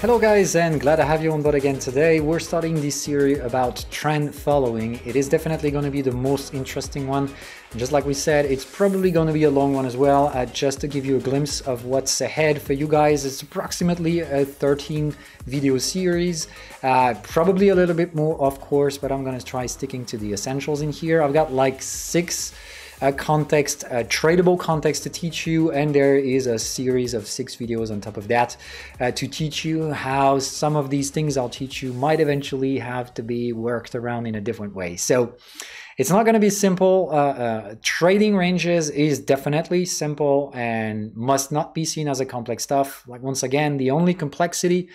Hello guys, and glad to have you on board again today. We're starting this series about trend following. It is definitely going to be the most interesting one. And just like we said, it's probably going to be a long one as well. Just to give you a glimpse of what's ahead for you guys, it's approximately a 13 video series. Probably a little bit more, of course, but I'm going to try sticking to the essentials in here. I've got like 6 tradable context to teach you, and there is a series of 6 videos on top of that to teach you how some of these things I'll teach you might eventually have to be worked around in a different way. So it's not going to be simple. Trading ranges is definitely simple and must not be seen as a complex stuff. Like, once again, the only complexity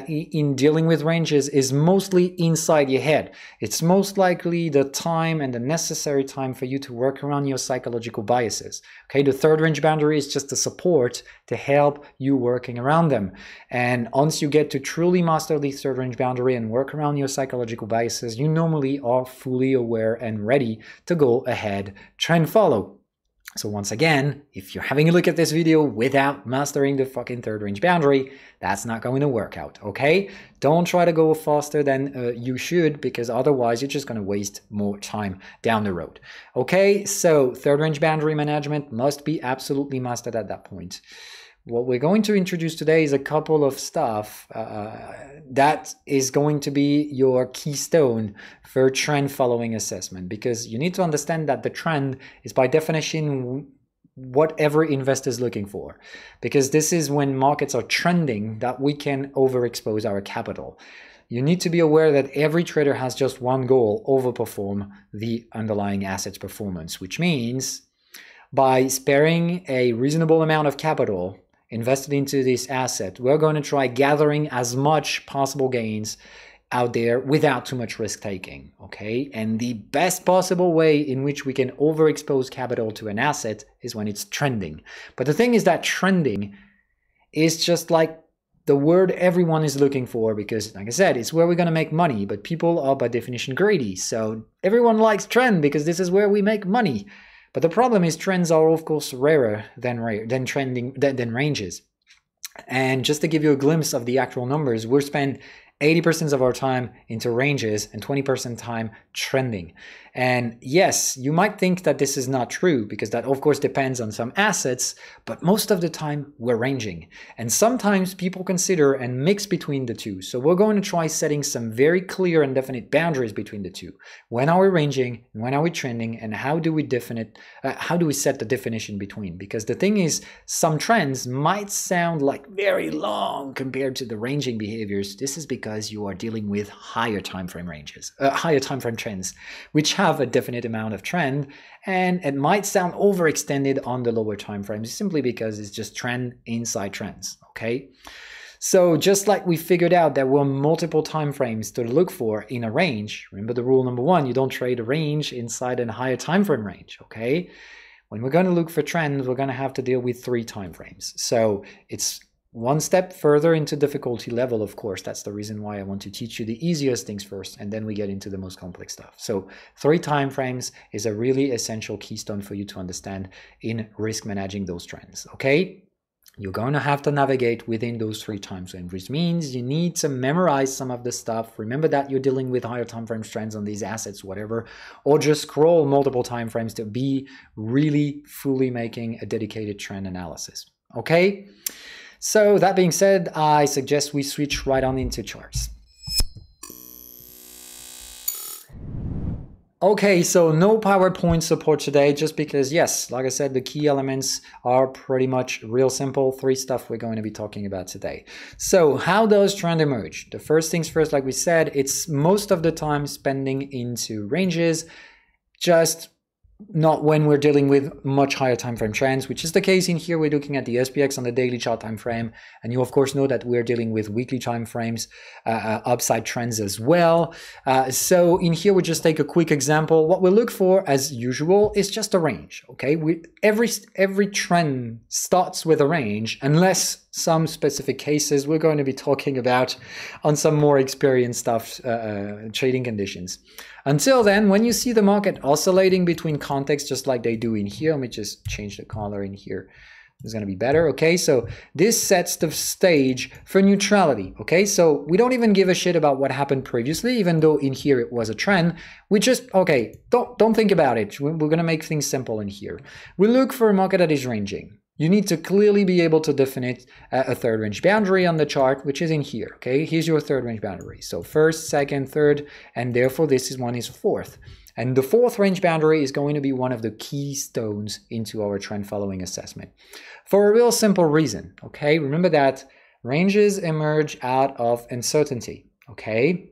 in dealing with ranges is mostly inside your head. It's most likely the time and the necessary time for you to work around your psychological biases. Okay, the third range boundary is just a support to help you working around them. And once you get to truly master the third range boundary and work around your psychological biases, you normally are fully aware and ready to go ahead, trend follow. So once again, if you're having a look at this video without mastering the fucking third range boundary, that's not going to work out, okay? Don't try to go faster than you should, because otherwise you're just going to waste more time down the road. Okay, so third range boundary management must be absolutely mastered at that point. What we're going to introduce today is a couple of stuff that is going to be your keystone for trend following assessment, because you need to understand that the trend is by definition what every investor is looking for, because this is when markets are trending that we can overexpose our capital. You need to be aware that every trader has just one goal: overperform the underlying asset's performance, which means by sparing a reasonable amount of capital invested into this asset, we're going to try gathering as much possible gains out there without too much risk taking, okay? And the best possible way in which we can overexpose capital to an asset is when it's trending. But the thing is that trending is just like the word everyone is looking for, because like I said, it's where we're going to make money, but people are by definition greedy. So everyone likes trend because this is where we make money. But the problem is trends are of course rarer than ranges. And just to give you a glimpse of the actual numbers, we'll spend 80% of our time into ranges and 20% time trending. And yes, you might think that this is not true, because that of course depends on some assets, but most of the time we're ranging. And sometimes people consider and mix between the two. So we're going to try setting some very clear and definite boundaries between the two. When are we ranging? When are we trending? And how do we set the definition between? Because the thing is, some trends might sound like very long compared to the ranging behaviors. This is because you are dealing with higher time frame trends, which have a definite amount of trend, and it might sound overextended on the lower time frames simply because it's just trend inside trends, okay? So just like we figured out there were multiple time frames to look for in a range, remember the rule number 1, you don't trade a range inside a higher time frame range, okay? When we're going to look for trends, we're going to have to deal with 3 time frames. So it's one step further into difficulty level, of course. That's the reason why I want to teach you the easiest things first, and then we get into the most complex stuff. So 3 time frames is a really essential keystone for you to understand in risk managing those trends, okay? You're going to have to navigate within those 3 time frames, which means you need to memorize some of the stuff. Remember that you're dealing with higher time frame trends on these assets, whatever, or just scroll multiple time frames to be really fully making a dedicated trend analysis, okay? So that being said, I suggest we switch right on into charts. Okay, so no PowerPoint support today, just because, yes, like I said, the key elements are pretty much real simple. 3 stuff we're going to be talking about today. So how does trend emerge? The first things first, like we said, it's most of the time spending into ranges, just not when we're dealing with much higher time frame trends, which is the case in here. We're looking at the SPX on the daily chart time frame, and you of course know that we're dealing with weekly time frames, upside trends as well. So in here we just take a quick example. What we look for, as usual, is just a range. Okay, every trend starts with a range, unless some specific cases we're going to be talking about on some more experienced stuff, trading conditions. Until then, when you see the market oscillating between contexts just like they do in here, let me just change the color in here It's going to be better. Okay, so this sets the stage for neutrality. Okay, so we don't even give a shit about what happened previously, even though in here it was a trend. We just, okay, don't think about it. We're going to make things simple in here. We look for a market that is ranging. You need to clearly be able to define a third range boundary on the chart, which is in here. Okay, here's your third range boundary. So first, second, third, and therefore this one is fourth. And the fourth range boundary is going to be one of the keystones into our trend following assessment. For a real simple reason, okay? Remember that ranges emerge out of uncertainty, okay?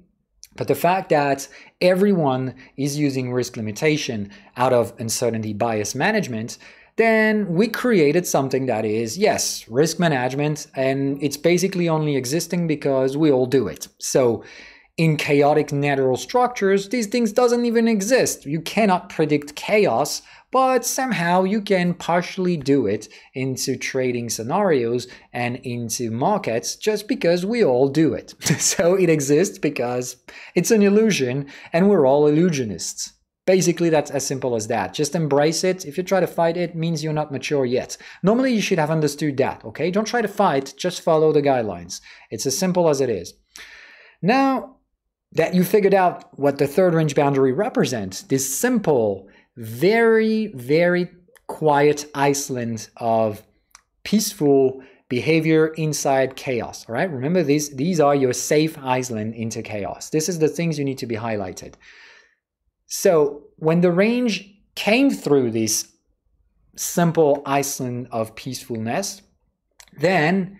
But the fact that everyone is using risk limitation out of uncertainty bias management, then we created something that is, yes, risk management, and it's basically only existing because we all do it. So in chaotic natural structures, these things doesn't even exist. You cannot predict chaos, but somehow you can partially do it into trading scenarios and into markets just because we all do it. So it exists because it's an illusion and we're all illusionists. Basically, that's as simple as that. Just embrace it. If you try to fight it, means you're not mature yet. Normally, you should have understood that, okay? Don't try to fight, just follow the guidelines. It's as simple as it is. Now that you figured out what the third range boundary represents, this simple, very, very quiet island of peaceful behavior inside chaos, all right? Remember, these are your safe island into chaos. This is the things you need to be highlighted. So when the range came through this simple island of peacefulness, then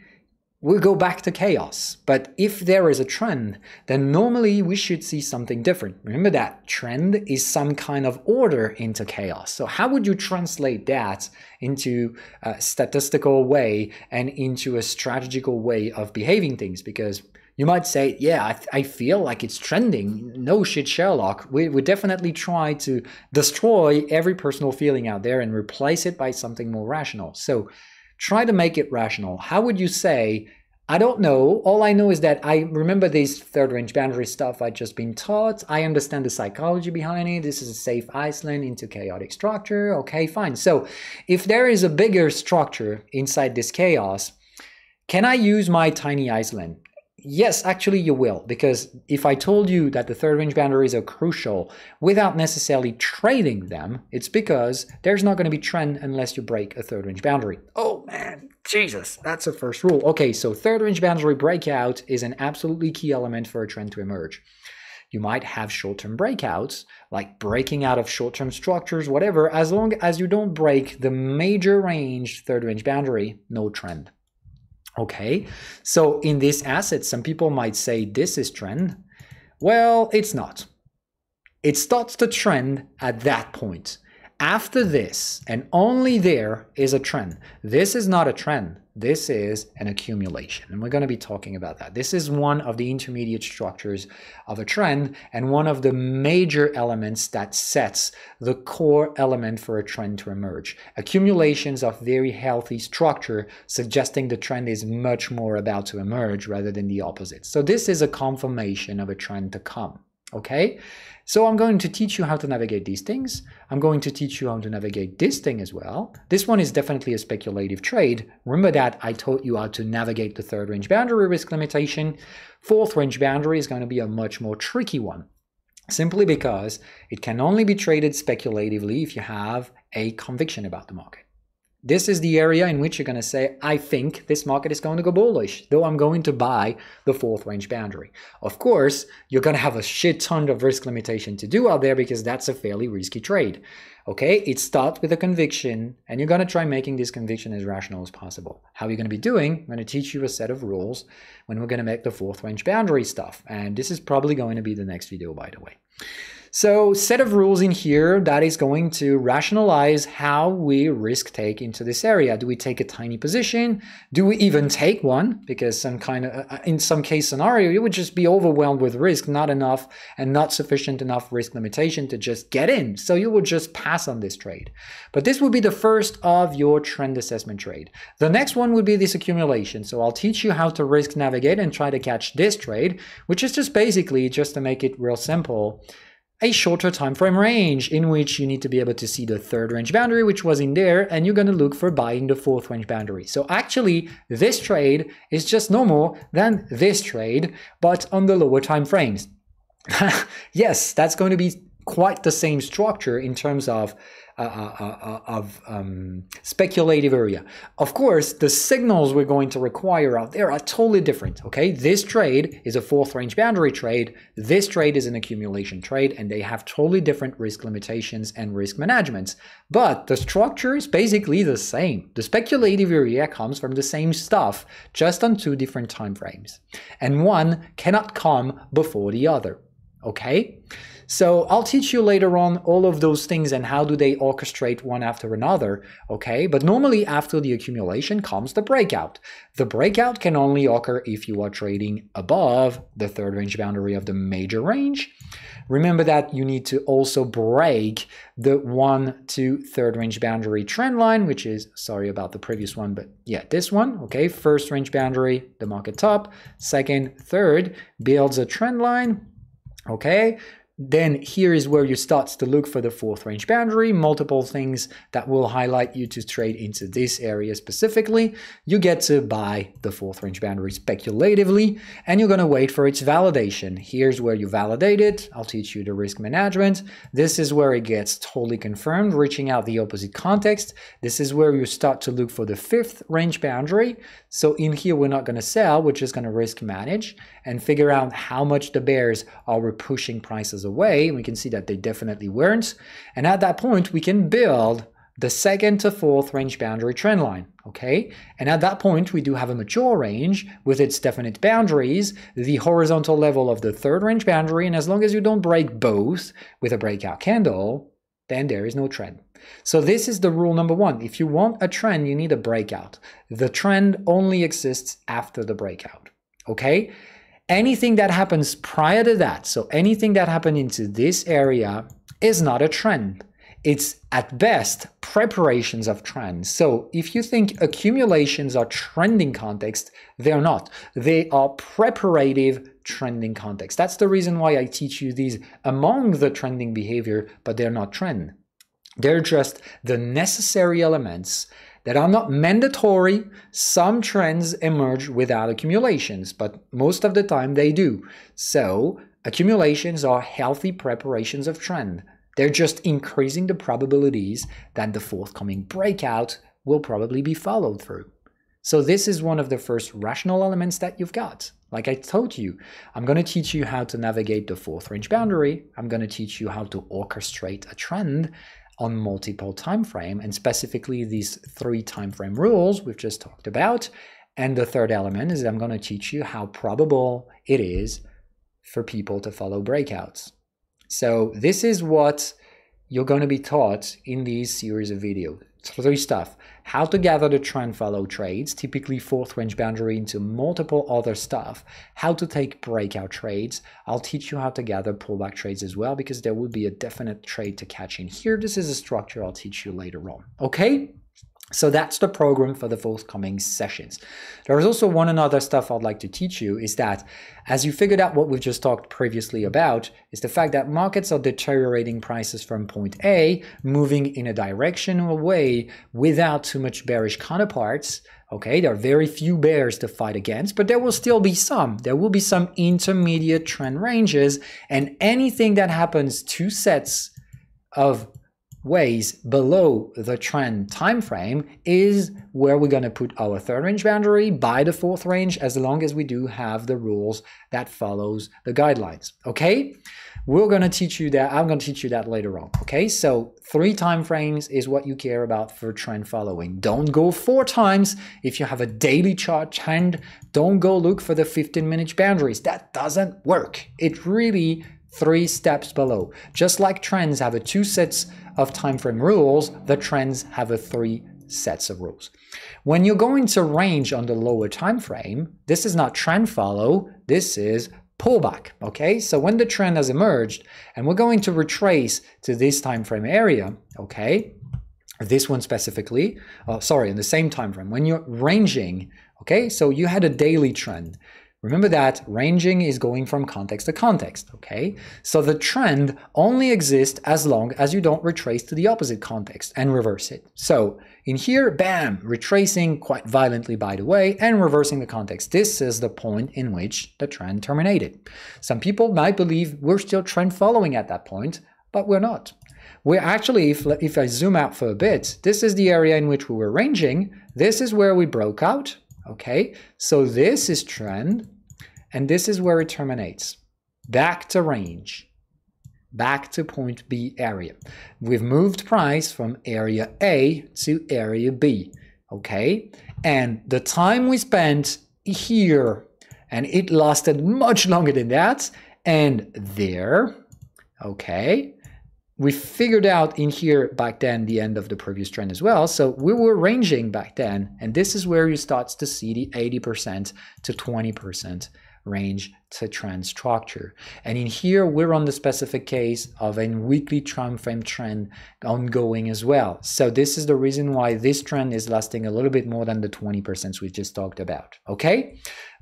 we'll go back to chaos. But if there is a trend, then normally we should see something different. Remember that trend is some kind of order into chaos. So how would you translate that into a statistical way and into a strategical way of behaving things? Because you might say, yeah, I feel like it's trending. No shit, Sherlock. We definitely try to destroy every personal feeling out there and replace it by something more rational. So try to make it rational. How would you say, I don't know. All I know is that I remember this third range boundary stuff I've just been taught. I understand the psychology behind it. This is a safe island into chaotic structure. Okay, fine. So if there is a bigger structure inside this chaos, can I use my tiny island? Yes, actually you will, because if I told you that the third range boundaries are crucial without necessarily trading them, it's because there's not going to be trend unless you break a third range boundary. Oh man, Jesus, that's the first rule. Okay, so third range boundary breakout is an absolutely key element for a trend to emerge. You might have short-term breakouts, like breaking out of short-term structures, whatever, as long as you don't break the major range third range boundary, no trend. Okay, so in this asset, some people might say this is trend. Well, it's not. It starts to trend at that point. After this, and only there, is a trend. This is not a trend. This is an accumulation, and we're going to be talking about that. This is one of the intermediate structures of a trend and one of the major elements that sets the core element for a trend to emerge. Accumulations of very healthy structure, suggesting the trend is much more about to emerge rather than the opposite. So this is a confirmation of a trend to come. Okay, so I'm going to teach you how to navigate these things. I'm going to teach you how to navigate this thing as well. This one is definitely a speculative trade. Remember that I taught you how to navigate the third range boundary risk limitation. Fourth range boundary is going to be a much more tricky one, simply because it can only be traded speculatively if you have a conviction about the market. This is the area in which you're going to say, I think this market is going to go bullish, though I'm going to buy the fourth range boundary. Of course, you're going to have a shit ton of risk limitation to do out there because that's a fairly risky trade. Okay, it starts with a conviction, and you're going to try making this conviction as rational as possible. How are you going to be doing? I'm going to teach you a set of rules when we're going to make the fourth range boundary stuff. And this is probably going to be the next video, by the way. So set of rules in here that is going to rationalize how we risk take into this area. Do we take a tiny position? Do we even take one? Because some kind of, in some case scenario, you would just be overwhelmed with risk, not enough and not sufficient enough risk limitation to just get in. So you would just pass on this trade. But this would be the first of your trend assessment trade. The next one would be this accumulation. So I'll teach you how to risk navigate and try to catch this trade, which is just basically, just to make it real simple, a shorter time frame range in which you need to be able to see the third range boundary, which was in there, and you're going to look for buying the fourth range boundary. So actually, this trade is just normal than this trade, but on the lower time frames. Yes, that's going to be quite the same structure in terms of speculative area. Of course, the signals we're going to require out there are totally different, okay? This trade is a fourth range boundary trade. This trade is an accumulation trade, and they have totally different risk limitations and risk managements. But the structure is basically the same. The speculative area comes from the same stuff, just on two different time frames. And one cannot come before the other, okay? So I'll teach you later on all of those things and how do they orchestrate one after another, okay? But normally after the accumulation comes the breakout. The breakout can only occur if you are trading above the third range boundary of the major range. Remember that you need to also break the 1 to third range boundary trend line, which is, sorry about the previous one, but yeah, this one, okay? First range boundary, the market top. Second, third, builds a trend line, okay? Then here is where you start to look for the fourth range boundary, multiple things that will highlight you to trade into this area specifically. You get to buy the fourth range boundary speculatively, and you're going to wait for its validation. Here's where you validate it. I'll teach you the risk management. This is where it gets totally confirmed, reaching out the opposite context. This is where you start to look for the fifth range boundary. So in here, we're not going to sell, we're just going to risk manage and figure out how much the bears are pushing prices away. We can see that they definitely weren't. And at that point, we can build the second to fourth range boundary trend line, okay? And at that point, we do have a mature range with its definite boundaries, the horizontal level of the third range boundary, and as long as you don't break both with a breakout candle, then there is no trend. So this is the rule number one. If you want a trend, you need a breakout. The trend only exists after the breakout, okay? Anything that happens prior to that, so anything that happened into this area is not a trend. It's at best preparations of trends. So if you think accumulations are trending context, they're not. They are preparative trending context. That's the reason why I teach you these among the trending behavior, but they're not trend. They're just the necessary elements that are not mandatory. Some trends emerge without accumulations, but most of the time they do. So accumulations are healthy preparations of trend. They're just increasing the probabilities that the forthcoming breakout will probably be followed through. So this is one of the first rational elements that you've got. Like I told you, I'm going to teach you how to navigate the fourth range boundary. I'm going to teach you how to orchestrate a trend on multiple time frame, and specifically these 3 time frame rules we've just talked about. And the third element is I'm going to teach you how probable it is for people to follow breakouts. So this is what you're going to be taught in these series of videos. 3 stuff: how to gather the trend follow trades, typically fourth range boundary into multiple other stuff, how to take breakout trades. I'll teach you how to gather pullback trades as well, because there will be a definite trade to catch in here. This is a structure I'll teach you later on, okay? So that's the program for the forthcoming sessions. There is also one another stuff I'd like to teach you, is that as you figured out what we've just talked previously about, is the fact that markets are deteriorating prices from point A, moving in a directional way without too much bearish counterparts. Okay, there are very few bears to fight against, but there will still be some. There will be some intermediate trend ranges, and anything that happens 2 sets of ways below the trend time frame is where we're going to put our third range boundary by the fourth range, as long as we do have the rules that follows the guidelines. Okay, we're going to teach you that. I'm going to teach you that later on. Okay, so 3 time frames is what you care about for trend following. Don't go 4 times. If you have a daily chart trend, don't go look for the 15-minute boundaries. That doesn't work. It really 3 steps below. Just like trends have a 2 sets of time frame rules, the trends have a 3 sets of rules. When you're going to range on the lower time frame, this is not trend follow, this is pullback. Okay, so when the trend has emerged and we're going to retrace to this time frame area, okay, this one specifically, in the same time frame, when you're ranging, okay, so you had a daily trend. Remember that ranging is going from context to context, okay? So the trend only exists as long as you don't retrace to the opposite context and reverse it. So in here, bam, retracing quite violently, by the way, and reversing the context. This is the point in which the trend terminated. Some people might believe we're still trend following at that point, but we're not. We're actually, if I zoom out for a bit, this is the area in which we were ranging. This is where we broke out. Okay, so this is trend, and this is where it terminates. Back to range, back to point B area. We've moved price from area A to area B, okay? And the time we spent here, and it lasted much longer than that, and there, okay? We figured out in here back then the end of the previous trend as well. So we were ranging back then, and this is where you start to see the 80% to 20% range to trend structure. And in here, we're on the specific case of a weekly time frame trend ongoing as well. So this is the reason why this trend is lasting a little bit more than the 20% we just talked about, okay?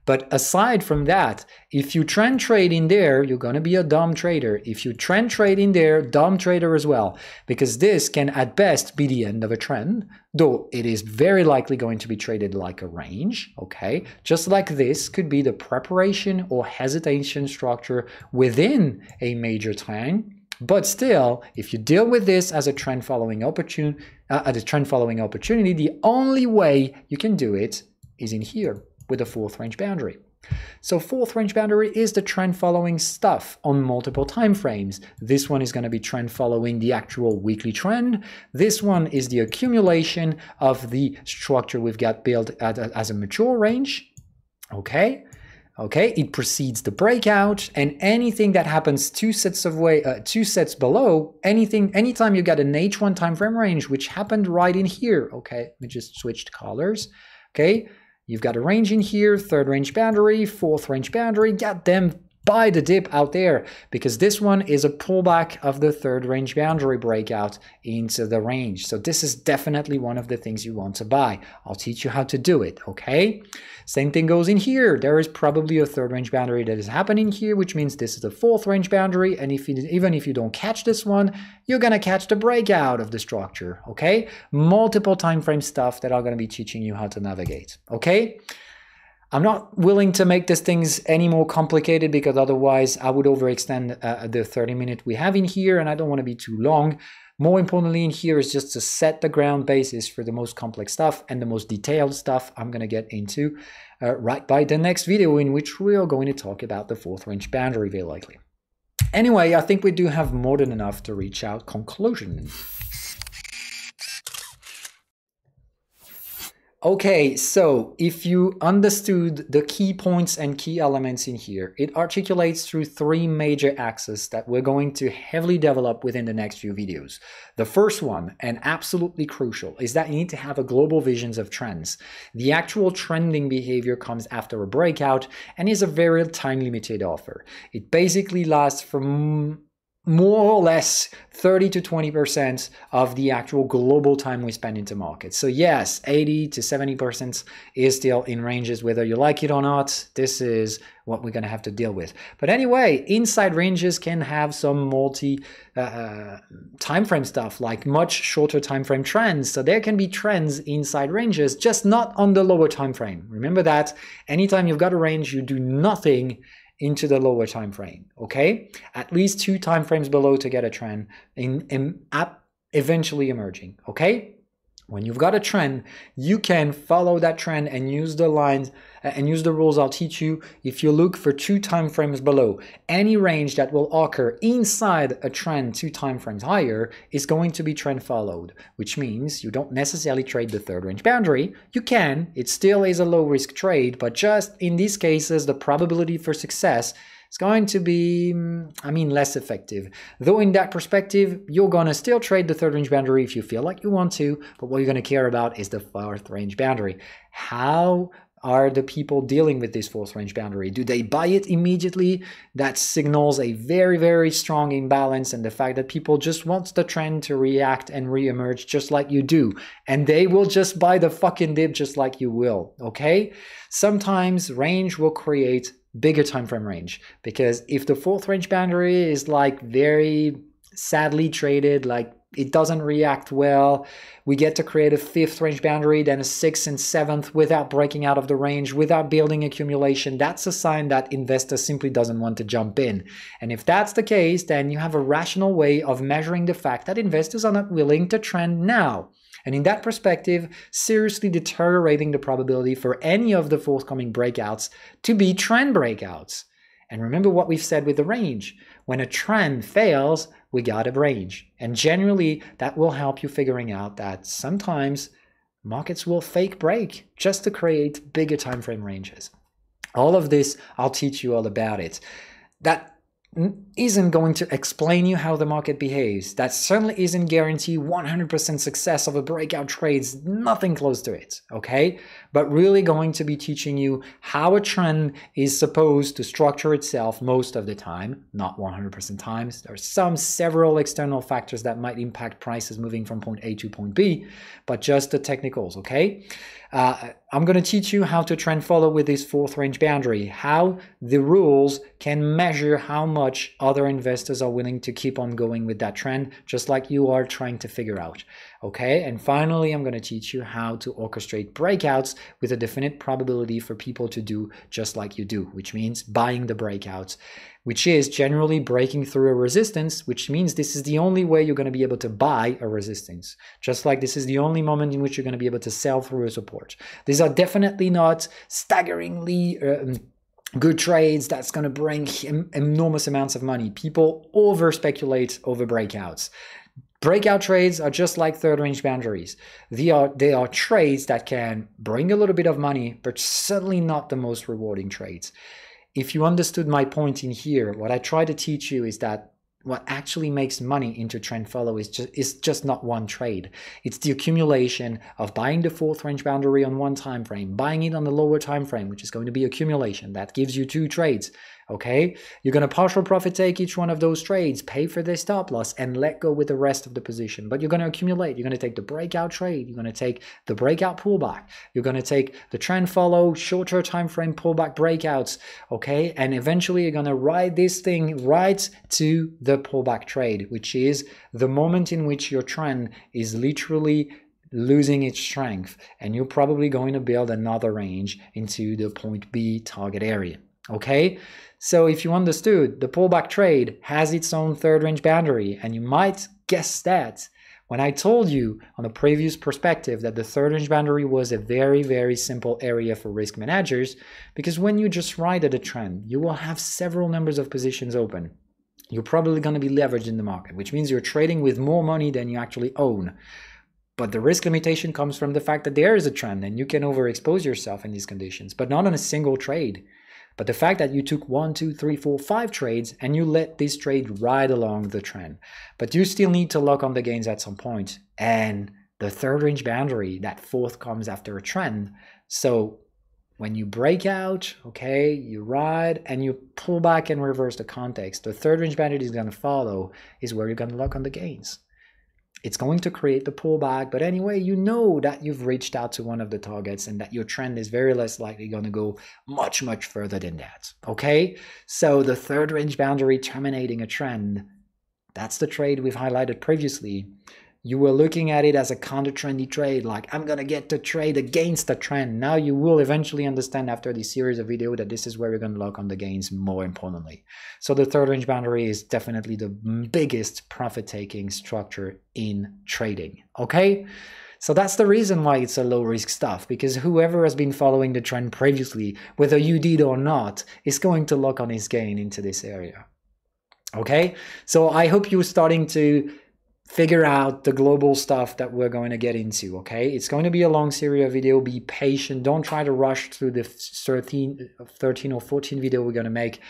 But aside from that, if you trend trade in there, you're going to be a dumb trader. If you trend trade in there, dumb trader as well, because this can at best be the end of a trend, though it is very likely going to be traded like a range, okay? Just like this could be the preparation or hesitation structure within a major trend. But still, if you deal with this as a trend following opportunity, the only way you can do it is in here, with a fourth range boundary. So fourth range boundary is the trend following stuff on multiple time frames. This one is going to be trend following the actual weekly trend. This one is the accumulation of the structure we've got built as a mature range. Okay, it precedes the breakout, and anything that happens two sets below, anytime you got an H1 time frame range, which happened right in here. Okay, let me just switch colors. Okay. You've got a range in here, third range boundary, fourth range boundary, got them buy the dip out there, because this one is a pullback of the third range boundary breakout into the range. So this is definitely one of the things you want to buy. I'll teach you how to do it, okay? Same thing goes in here. There is probably a third range boundary that is happening here, which means this is the fourth range boundary, and even if you don't catch this one, you're gonna catch the breakout of the structure, okay? Multiple time frame stuff that I'm gonna be teaching you how to navigate, okay? I'm not willing to make these things any more complicated, because otherwise I would overextend the 30-minute we have in here, and I don't want to be too long. More importantly in here is just to set the ground basis for the most complex stuff, and the most detailed stuff I'm going to get into right by the next video, in which we are going to talk about the fourth range boundary very likely. Anyway, I think we do have more than enough to reach our conclusion. Okay, so if you understood the key points and key elements in here, it articulates through three major axes that we're going to heavily develop within the next few videos. The first one, and absolutely crucial, is that you need to have a global vision of trends. The actual trending behavior comes after a breakout and is a very time-limited offer. It basically lasts from more or less 30 to 20% of the actual global time we spend into markets. So yes, 80 to 70% is still in ranges, whether you like it or not. This is what we're going to have to deal with. But anyway, inside ranges can have some multi time frame stuff, like much shorter time frame trends. So there can be trends inside ranges, just not on the lower time frame. Remember that anytime you've got a range, you do nothing into the lower time frame, okay? At least 2 time frames below to get a trend eventually emerging, okay? When you've got a trend, you can follow that trend and use the lines and use the rules I'll teach you. If you look for 2 time frames below, any range that will occur inside a trend 2 time frames higher is going to be trend followed, which means you don't necessarily trade the third range boundary. You can, it still is a low risk trade, but just in these cases, the probability for success is going to be, less effective. Though in that perspective, you're going to still trade the third range boundary if you feel like you want to, but what you're going to care about is the fourth range boundary. How are the people dealing with this fourth range boundary? Do they buy it immediately? That signals a very, very strong imbalance, and the fact that people just want the trend to react and re-emerge just like you do. And they will just buy the fucking dip just like you will, okay? Sometimes range will create bigger time frame range, because if the fourth range boundary is like very sadly traded, like it doesn't react well, we get to create a fifth range boundary, then a sixth and seventh without breaking out of the range, without building accumulation. That's a sign that investor simply doesn't want to jump in. And if that's the case, then you have a rational way of measuring the fact that investors are not willing to trend now. And in that perspective, seriously deteriorating the probability for any of the forthcoming breakouts to be trend breakouts. And remember what we've said with the range. When a trend fails, we got a range. And generally, that will help you figuring out that sometimes markets will fake break just to create bigger time frame ranges. All of this, I'll teach you all about it. That isn't going to explain you how the market behaves. That certainly isn't guarantee 100% success of a breakout trades, nothing close to it, okay? But really going to be teaching you how a trend is supposed to structure itself most of the time, not 100% times. There are several external factors that might impact prices moving from point A to point B, but just the technicals, okay? I'm going to teach you how to trend follow with this fourth range boundary, how the rules can measure how much other investors are willing to keep on going with that trend, just like you are trying to figure out. Okay, and finally, I'm going to teach you how to orchestrate breakouts with a definite probability for people to do just like you do, which means buying the breakouts, which is generally breaking through a resistance, which means this is the only way you're going to be able to buy a resistance, just like this is the only moment in which you're going to be able to sell through a support. These are definitely not staggeringly good trades that's going to bring enormous amounts of money. People over speculate over breakouts. Breakout trades are just like third range boundaries. They are trades that can bring a little bit of money, but certainly not the most rewarding trades. If you understood my point in here, what I try to teach you is that what actually makes money into trend follow is just not one trade. It's the accumulation of buying the fourth range boundary on one time frame, buying it on the lower time frame, which is going to be accumulation. That gives you two trades. Okay, you're going to partial profit take each one of those trades, pay for their stop loss, and let go with the rest of the position. But you're going to accumulate. You're going to take the breakout trade. You're going to take the breakout pullback. You're going to take the trend follow, shorter time frame pullback breakouts. Okay, and eventually you're going to ride this thing right to the pullback trade, which is the moment in which your trend is literally losing its strength, and you're probably going to build another range into the point B target area. Okay, so if you understood, the pullback trade has its own third range boundary, and you might guess that when I told you on the previous perspective that the third range boundary was a very, very simple area for risk managers, because when you just ride at a trend, you will have several numbers of positions open. You're probably going to be leveraged in the market, which means you're trading with more money than you actually own. But the risk limitation comes from the fact that there is a trend and you can overexpose yourself in these conditions, but not on a single trade. But the fact that you took 1, 2, 3, 4, 5 trades and you let this trade ride along the trend, but you still need to lock on the gains at some point. And the third range boundary, that fourth, comes after a trend. So when you break out, okay, you ride and you pull back and reverse the context, the third range boundary is going to follow is where you're going to lock on the gains. It's going to create the pullback, but anyway, you know that you've reached out to one of the targets and that your trend is very less likely going to go much, much further than that, okay? So the third range boundary terminating a trend, that's the trade we've highlighted previously. You were looking at it as a counter-trendy trade, like I'm going to get to trade against the trend. Now you will eventually understand after this series of videos that this is where you're going to lock on the gains more importantly. So the third range boundary is definitely the biggest profit-taking structure in trading, okay? So that's the reason why it's a low-risk stuff, because whoever has been following the trend previously, whether you did or not, is going to lock on his gain into this area, okay? So I hope you're starting to figure out the global stuff that we're going to get into, okay? It's going to be a long series of video. Be patient. Don't try to rush through the 13 or 14 video we're going to make.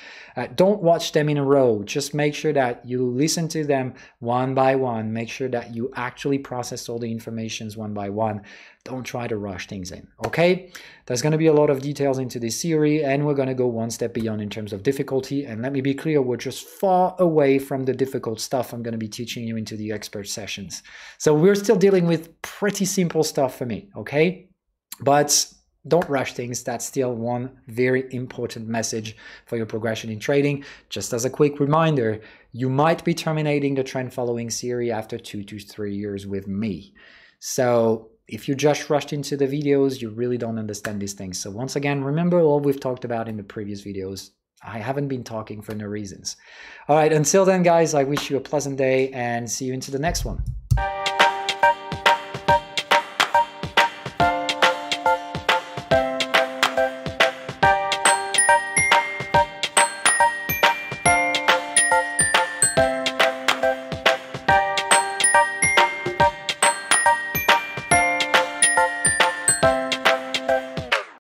Don't watch them in a row. Just make sure that you listen to them one by one. Make sure that you actually process all the informations one by one. Don't try to rush things in, okay? There's going to be a lot of details into this series, and we're going to go one step beyond in terms of difficulty. And let me be clear, we're just far away from the difficult stuff I'm going to be teaching you into the expert sessions. So we're still dealing with pretty simple stuff for me, okay? But don't rush things. That's still one very important message for your progression in trading. Just as a quick reminder, you might be terminating the trend following series after 2 to 3 years with me. So if you just rushed into the videos, you really don't understand these things. So once again, remember all we've talked about in the previous videos. I haven't been talking for no reasons. All right, until then, guys, I wish you a pleasant day and see you into the next one.